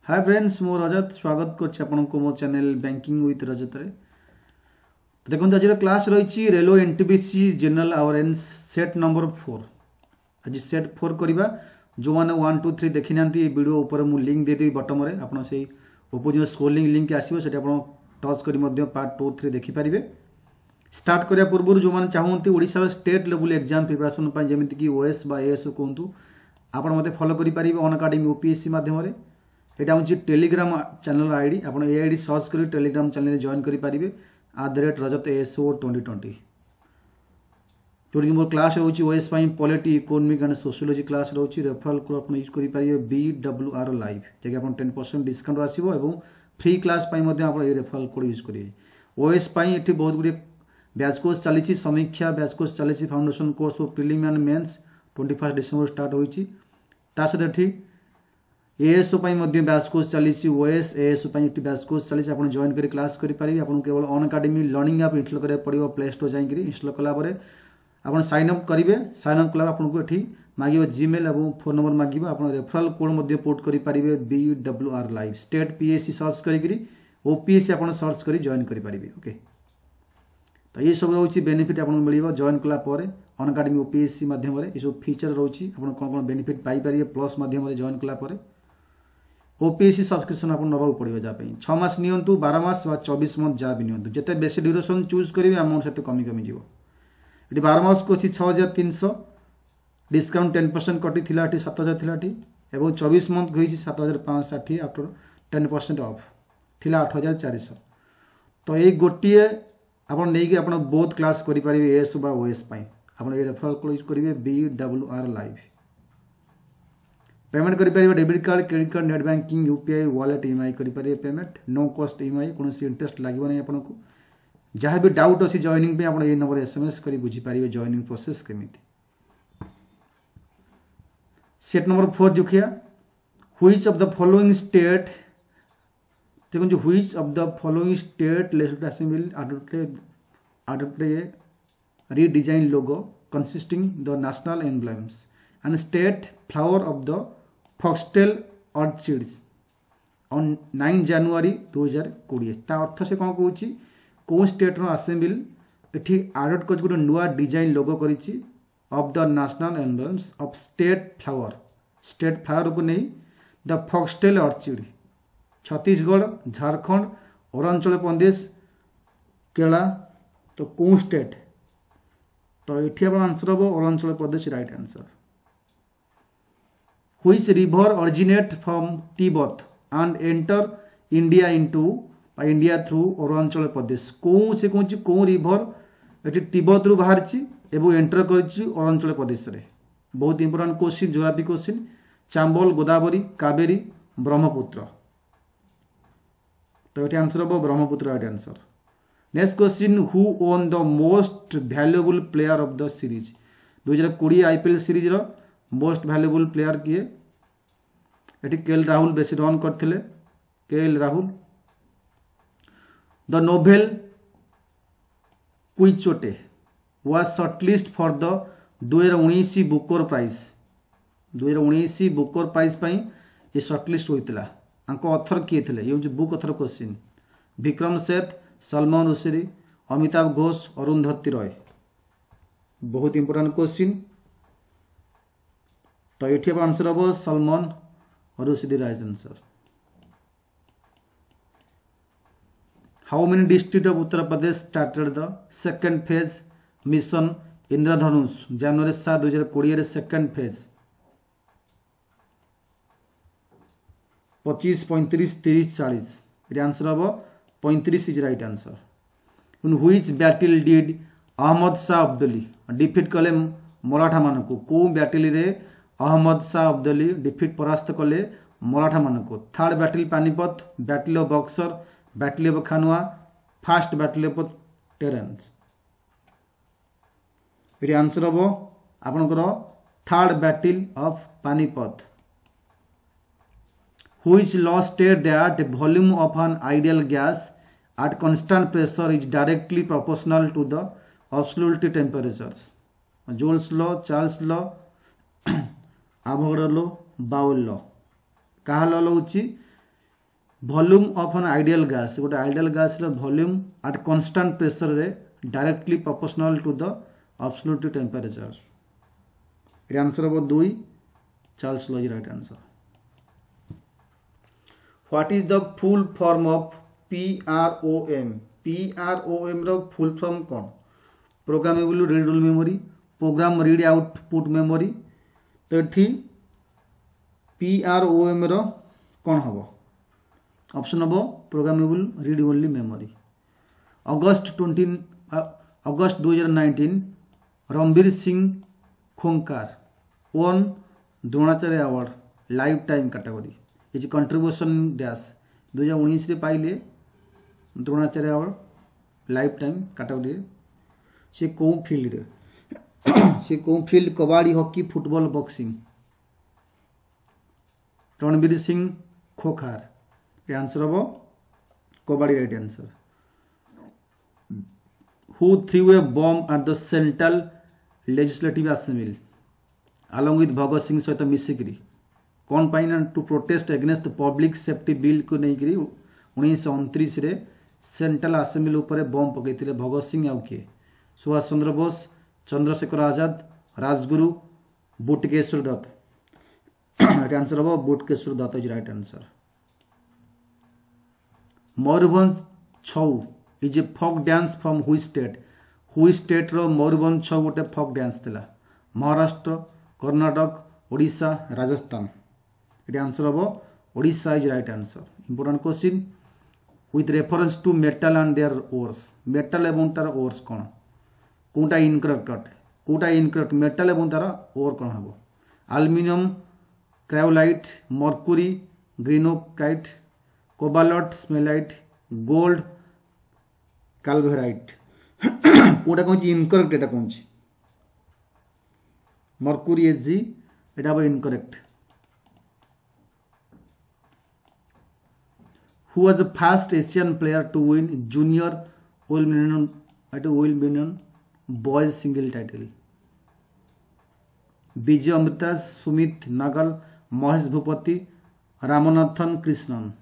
Hi friends मो रजत स्वागत कर मो चैनल बैंकिंग विथ रजत रे। तो देखो आज क्लास रही railway NTPC general awareness set number 4। आज सेट 4 करवा जो मैंने 1 2 3 देखी ना वीडियो ऊपर मु लिंक देदेवी बटम रे आप ऊपर जो स्क्रोलिंग लिंक आसो से टच कर पार्ट 2 3 देखिपारे। स्टार्ट करने पूर्व जो मैंने चाहते Odisha state level exam preparation जमीक ओएस बा एएस कहतु आप मत फॉलो करेंगे अनअकाडेमी ओपीएससी मध्यम यहाँ हूँ टेलीग्राम चैनल आईडी आप आईडी सर्च कर टेलीग्राम चैनल जॉइन करेंगे @rajat ASO 2020 जोटी मोर क्लास रोचे ओएस polity economic and sociology class रोचे रेफरल कोड आप यूज करेंगे BWR लाइव जैसे आप 10% डिस्काउंट आसो फ्री क्लास आप रेफरल कोड यूज करेंगे। ओएस ये बहुत गुड़े बैच कोर्स चली समीक्षा बैच कोर्स चली foundation course for prelim and mains 21 December start होती सहित एएसओ बैच कोर्स चली ओएस एएसओ बैच कोर्स चली आप जॉइन कर क्लास करेंगे। आपको केवल अनअकाडेमी लर्निंग ऐप इंस्टॉल करा पड़ो प्ले स्टोर जाकर इंस्टॉल कलापर आप साइन अप करेंगे। साइन अप कला आपको ये मांगे जीमेल और फोन नंबर मांगे आप रेफरल कोड पुट करेंगे BWR live state PSC search करी ओपीएससी आप सर्च कर जॉइन करेंगे। ओके तो ये सब रोचे बेनिफिट आपको मिल जॉइन कलापर अनअकाडेमी ओपीएससी मध्यम ये सब फीचर रोचे आप कौन कौन बेनिफिट पाइपर प्लस मध्यम जॉइन कलापर ओपीएससी सब्सक्रिप्शन आपको नवा पड़ो जहाँ 6 मास नियंतु 12 मास 24 मंथ जहाँ भी नियंतु जिते बेसी ड्यूरेशन चूज करेंगे अमाउंट से कमी कमी जीव। ये 12 मास को अच्छी 6300 डिस्काउंट 10% कटी थी 7000 थी और 24 मंथ को 7560 आफ्टर 10% ऑफ थी 8400। तो ये गोटे आप नहीं आप बहुत क्लास करेंगे एएस बा ओएस आप रेफरल कोड यूज करेंगे BWR लाइव पेमेंट करेंगे debit card credit card net banking UPI wallet EMI करेंगे पेमेंट नो कॉस्ट ईएमआई कौन इंटरेस्ट लगे ना आपको जहाँ भी डाउट अच्छी जॉइनिंग पे आप ये नंबर एसएमएस कर बुझीपारे जॉइनिंग प्रोसेस केमी। सेट नंबर 4 देखिए which of the following state देखो जो which of the following state legislative assembly adopted a redesigned logo consisting the national emblems and state flower of the foxtail orchids on 9 January 2020 ता अर्थ से कौन कहूँ कौ state assembly ये adopt कर गोटे नुआ डिजाइन लोगो करी of the national emblems of state flower को नहीं the foxtail orchid Chhattisgarh Jharkhand Arunachal Pradesh Kerala तो कौ स्टेट तो ये आंसर हम Arunachal Pradesh right answer. Which river originate from Tibet and enter India into India through Arunachal Pradesh कौन से कौन कौ रिभर ये तिब्बत रु बाहर एवं एंटर कर अरुणाचल प्रदेश रे बहुत important question geography question Chambal Godavari Kaveri Brahmaputra तो ये आंसर हम Brahmaputra right answer. Next question who won the most valuable player of the series 2020 IPL series रो मोस्ट वैल्यूएबल प्लेयर किए ये केएल राहुल बेसी रन करते KL Rahul. The novel Quichotte was shortlist for the 2019 Booker Prize 2019 Booker Prize ये shortlist होता author किए थे ये book author question Vikram Seth Salman Rushdie Amitabh Ghosh Arundhati Roy बहुत इंपोर्टेंट क्वेश्चन तो ये आंसर हम Salman Rushdie right answer. How many district of Uttar Pradesh started the second phase mission Indradhanush January 7 2020 second phase 25 35 30 40 ये आंसर हम 35 is right answer. Which battle did Ahmad Shah Abdali defeat कले मराठा मान को कौ बैटल रे अहमद शाह अब्दाली डिफिट परास्त कले मराठा मान को third battle Panipat battle of Buxar battle of Khanwa first battle of Tarain ये आंसर हम आपनकर third battle of Panipat. Which law state that volume of an ideal gas at constant pressure is directly proportional to the absolute temperatures? Joule's law, Charles law, Avogadro law, Boyle law। क्या law हूँ volume of an ideal gas गोटे ideal gas volume at constant pressure रे directly proportional to the absolute temperature. ये answer हम 2 Charles law right answer. What is the full form of PROM? PROM रो full form कौन? Programmable readable memory, program read output memory. तो ये PROM रो कौन हम? ऑप्शन हम प्रोग्रामेबल रीड ओनली मेमोरी। अगस्त 2019 Ranbir Singh Khokhar one Dronacharya award lifetime category. ये कंट्रीब्यूशन डैश 2019 रे पाइले Dronacharya award lifetime category. से कौ फील्ड रे से कौ field? Kabaddi, hockey, football, boxing. Ranbir Singh Khokhar. ये आंसर हम kabaddi right answer. Who threw a bomb at the Central Legislative Assembly along with Bhagat Singh सहित मिसिकी कौन पाई ना to protest against the public safety bill को लेकर 1929 रे सेंट्रल असेंबली उपर बम पकई भगत सिंह आउ किए? सुभाष चंद्र बोस, चंद्रशेखर आजाद, राजगुरु, बुटकेश्वर दत्त। आंसर हम Batukeshwar Dutt is right answer. Mayurbhanj Chhau is a folk dance from which state? Which state रो मयूरभंज छऊ गोटे फोक डांस थिला? महाराष्ट्र, कर्नाटक, ओडिशा, राजस्थान। ये आंसर हम Odisha is right answer. Important question with reference to metal and their ores. Metal एवं तार ओर्स कौन? कोटा इनकरेक्ट अटे? कोटा इनकरेक्ट? मेटल एवं तार ओर कौन हम? एल्युमिनियम, क्रायोलाइट, मर्क्यूरी, ग्रेनोकाइट, कोबाल्ट, स्मेलाइट, गोल्ड, कैल्वेराइट। कोटा कौन इनकरेक्ट? एटा कौन? मर्क्यूरी Hg एटा हम incorrect. Who was the first Asian player to win junior Wimbledon boys single title? Vijay Amritraj, Sumit Nagal, Mahesh Bhupathi, Ramanathan Krishnan.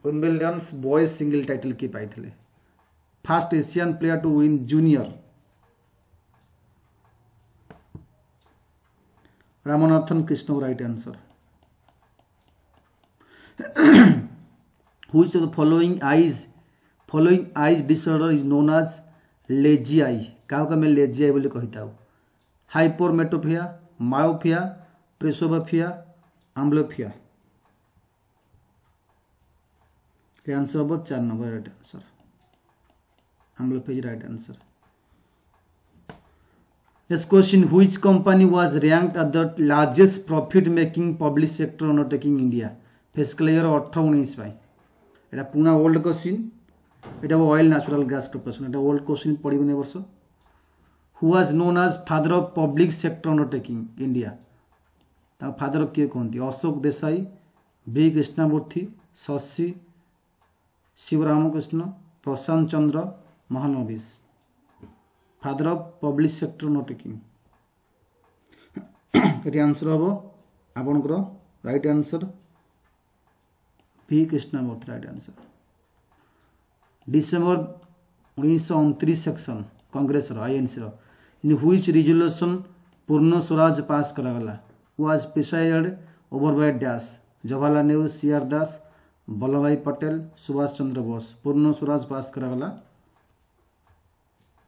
Wimbledon boys single title किए पाई? First Asian player to win junior Ramanathan Krishnan right answer. Which of the following eyes disorder is known as lazy eye? क्या मैं lazy I बोली कहता हूँ? हाइपोमेट्रोपिया, myopia, प्रेसोबोपिया, आम्ब्लोपिया। Answer हम 4 number right answer. Amblyopia right answer. Next question which company was ranked at the largest profit making public sector undertaking India fiscal year 18-19 पाई? एटा पुना old question. एटा ऑयल नेचुरल गैस कॉर्पोरेशन। एटा old question पढ़िबने वर्ष। Who was known as father of public sector undertaking India? ता father किए कहती? Ashok Desai, B Krishnamurthy, Shashi Sivaramakrishna, Prashanta Chandra Mahalanobis. Father of public sector undertaking. ये आंसर हम आपनकर right answer B Krishnamurthy right answer. December 1929 session Congress INC in which resolution Purna Swaraj pass करागला? Was presided over by dash? Jawaharlal Nehru, CR Das, Vallabh Bhai Patel, Subhash Chandra Bose. पूर्ण Swaraj pass करागला?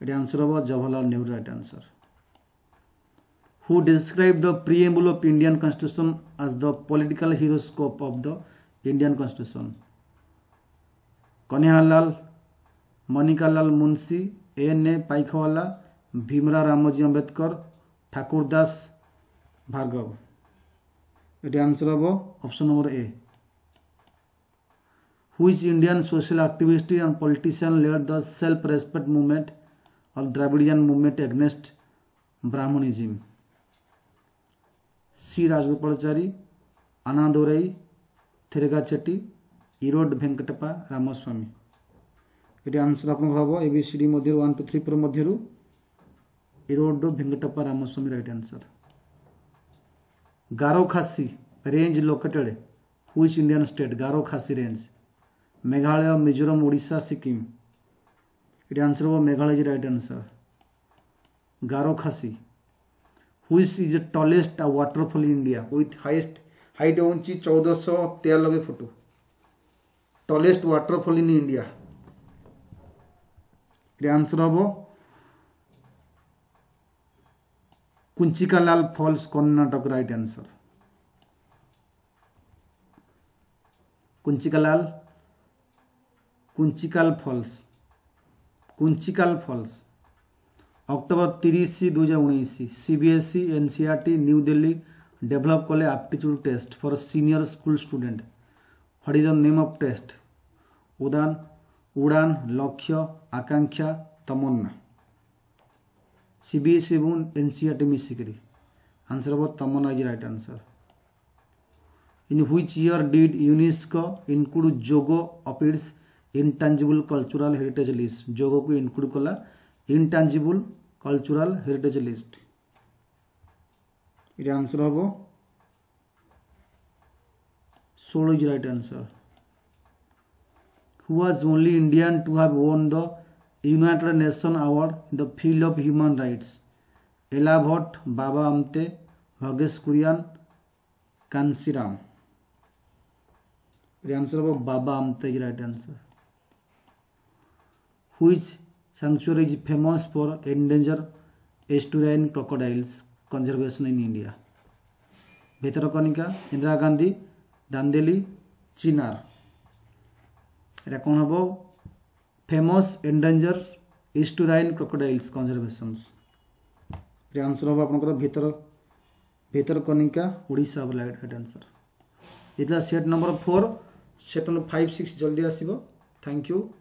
ये answer हम Jawaharlal Nehru right answer. Who described the preamble of Indian Constitution as the political horoscope of the Indian Constitution? Kanhaiyalal, Maneklal Munshi, A.N.A. Palkhivala, Bhimrao Ramji Ambedkar, Thakurdas Bhargava. ये answer हम option number A। Which Indian social activist and politician led the self-respect movement of Dravidian movement against Brahmanism? C. Rajagopalachari, Annadurai, थेरेगा चेट्टी, इरोड वेंकटप्पा रामस्वामी। ये answer आप हम ABCD मध्य 1 2 3 4 मध्य Erode Venkatappa Ramaswamy right answer. Garo Khasi range located which Indian state? Garo Khasi range. Meghalaya, Mizoram, Odisha, Sikkim. It answer was Meghalaya is right answer. Garo Khasi. Which is the tallest waterfall in India with highest height होची 1493 foot. Tallest waterfall in India. It answer हबो Kunchikalal Falls, Karnataka, right answer. Kunchikal Falls. October 30, 2019 CBSE NCERT New Delhi develop kole aptitude test for senior school student. What is the name of test? Udan, Lakshya, Akanksha, Tamanna. CBSE এবং NCERT মিশিকরি answer about Tamanna is right answer. In which year did UNESCO include Jogo of its intangible cultural heritage list? Jogo को include कला intangible cultural heritage list. It answer होगा 16 is right answer. Who was only Indian to have won the United Nations Award in the field of human rights? Ella Bhatt, Baba Amte, Bhagesh Kurian, Kansiram. The answer of Baba Amte is right answer. Which sanctuary is famous for endangered estuarine crocodiles conservation in India? Bhaitarakonika, Indira Gandhi, Dandeli, Chinar. It is famous endangered estuarine crocodiles conservations. The answer of Bhaitarakonika, Odisha right answer. It is set number 4. Set number 5, 6 jaldi asibo. Thank you.